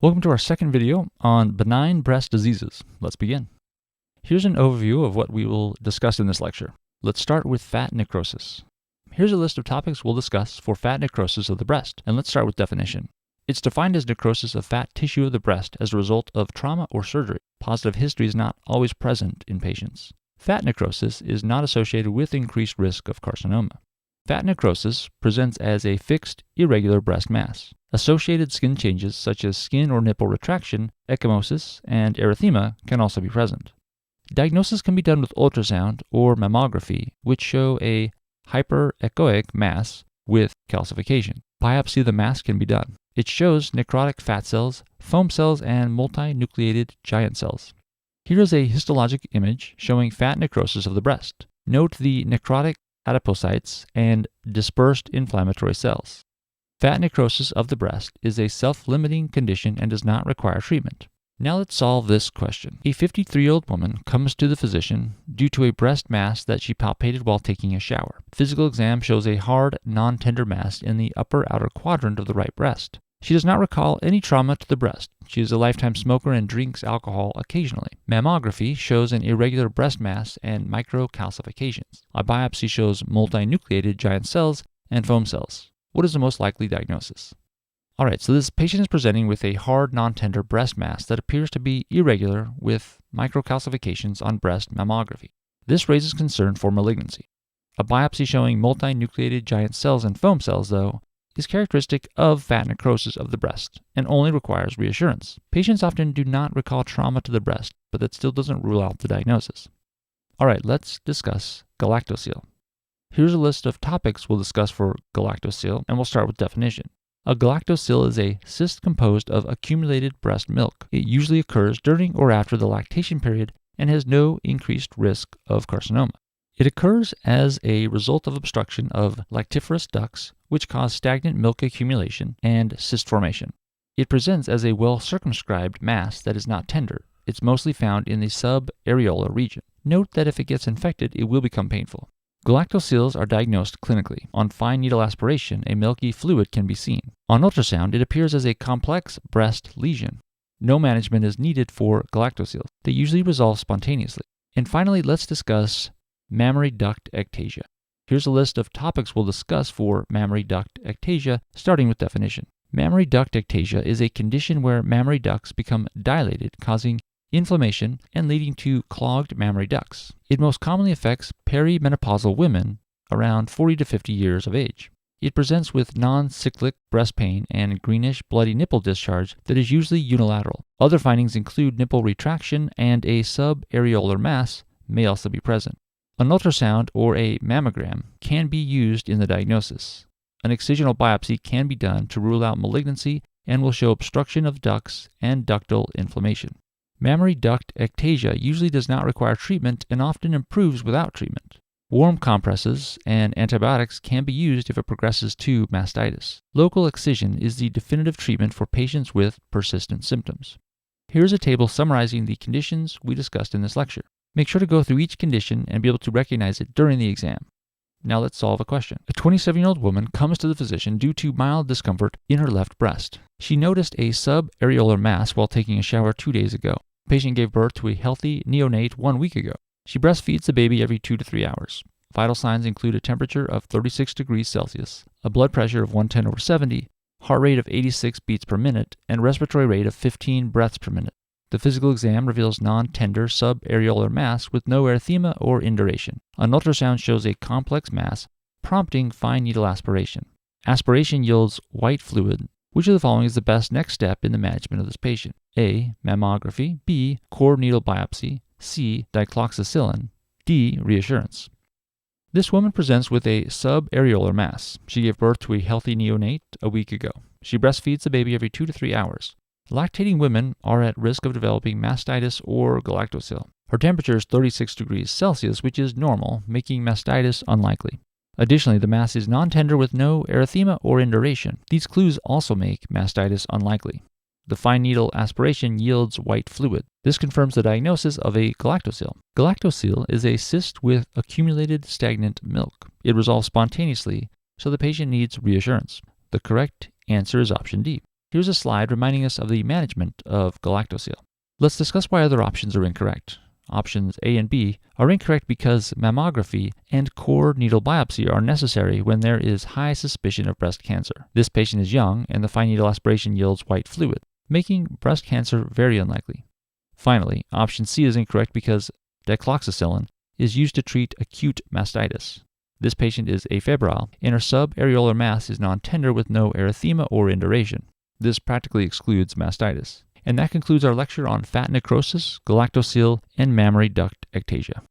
Welcome to our second video on benign breast diseases. Let's begin. Here's an overview of what we will discuss in this lecture. Let's start with fat necrosis. Here's a list of topics we'll discuss for fat necrosis of the breast, and let's start with definition. It's defined as necrosis of fat tissue of the breast as a result of trauma or surgery. Positive history is not always present in patients. Fat necrosis is not associated with increased risk of carcinoma. Fat necrosis presents as a fixed, irregular breast mass. Associated skin changes such as skin or nipple retraction, ecchymosis, and erythema can also be present. Diagnosis can be done with ultrasound or mammography, which show a hyperechoic mass with calcification. Biopsy of the mass can be done. It shows necrotic fat cells, foam cells, and multinucleated giant cells. Here is a histologic image showing fat necrosis of the breast. Note the necrotic adipocytes and dispersed inflammatory cells. Fat necrosis of the breast is a self-limiting condition and does not require treatment. Now let's solve this question. A 53-year-old woman comes to the physician due to a breast mass that she palpated while taking a shower. Physical exam shows a hard, non-tender mass in the upper outer quadrant of the right breast. She does not recall any trauma to the breast. She is a lifetime smoker and drinks alcohol occasionally. Mammography shows an irregular breast mass and microcalcifications. A biopsy shows multinucleated giant cells and foam cells. What is the most likely diagnosis? Alright, so this patient is presenting with a hard, non-tender breast mass that appears to be irregular with microcalcifications on breast mammography. This raises concern for malignancy. A biopsy showing multinucleated giant cells and foam cells, though, is characteristic of fat necrosis of the breast and only requires reassurance. Patients often do not recall trauma to the breast, but that still doesn't rule out the diagnosis. Alright, let's discuss Galactocele. Here's a list of topics we'll discuss for Galactocele, and we'll start with definition. A galactocele is a cyst composed of accumulated breast milk. It usually occurs during or after the lactation period and has no increased risk of carcinoma. It occurs as a result of obstruction of lactiferous ducts, which cause stagnant milk accumulation and cyst formation. It presents as a well-circumscribed mass that is not tender. It's mostly found in the subareolar region. Note that if it gets infected, it will become painful. Galactoceles are diagnosed clinically. On fine needle aspiration, a milky fluid can be seen. On ultrasound, it appears as a complex breast lesion. No management is needed for galactoceles. They usually resolve spontaneously. And finally, let's discuss Mammary Duct Ectasia. Here's a list of topics we'll discuss for Mammary Duct Ectasia, starting with definition. Mammary Duct Ectasia is a condition where mammary ducts become dilated, causing inflammation and leading to clogged mammary ducts. It most commonly affects perimenopausal women around 40 to 50 years of age. It presents with non-cyclic breast pain and greenish bloody nipple discharge that is usually unilateral. Other findings include nipple retraction, and a subareolar mass may also be present. An ultrasound or a mammogram can be used in the diagnosis. An excisional biopsy can be done to rule out malignancy and will show obstruction of ducts and ductal inflammation. Mammary duct ectasia usually does not require treatment and often improves without treatment. Warm compresses and antibiotics can be used if it progresses to mastitis. Local excision is the definitive treatment for patients with persistent symptoms. Here's a table summarizing the conditions we discussed in this lecture. Make sure to go through each condition and be able to recognize it during the exam. Now let's solve a question. A 27-year-old woman comes to the physician due to mild discomfort in her left breast. She noticed a subareolar mass while taking a shower 2 days ago. The patient gave birth to a healthy neonate 1 week ago. She breastfeeds the baby every 2 to 3 hours. Vital signs include a temperature of 36 degrees Celsius, a blood pressure of 110/70, heart rate of 86 beats per minute, and respiratory rate of 15 breaths per minute. The physical exam reveals non-tender subareolar mass with no erythema or induration. An ultrasound shows a complex mass, prompting fine needle aspiration. Aspiration yields white fluid. Which of the following is the best next step in the management of this patient? A. Mammography. B. Core needle biopsy. C. Dicloxacillin. D. Reassurance. This woman presents with a subareolar mass. She gave birth to a healthy neonate a week ago. She breastfeeds the baby every 2 to 3 hours. Lactating women are at risk of developing mastitis or galactocele. Her temperature is 36 degrees Celsius, which is normal, making mastitis unlikely. Additionally, the mass is non-tender with no erythema or induration. These clues also make mastitis unlikely. The fine needle aspiration yields white fluid. This confirms the diagnosis of a galactocele. Galactocele is a cyst with accumulated stagnant milk. It resolves spontaneously, so the patient needs reassurance. The correct answer is option D. Here's a slide reminding us of the management of Galactocele. Let's discuss why other options are incorrect. Options A and B are incorrect because mammography and core needle biopsy are necessary when there is high suspicion of breast cancer. This patient is young and the fine needle aspiration yields white fluid, making breast cancer very unlikely. Finally, option C is incorrect because dicloxacillin is used to treat acute mastitis. This patient is afebrile and her subareolar mass is non-tender with no erythema or induration. This practically excludes mastitis. And that concludes our lecture on fat necrosis, galactocele, and mammary duct ectasia.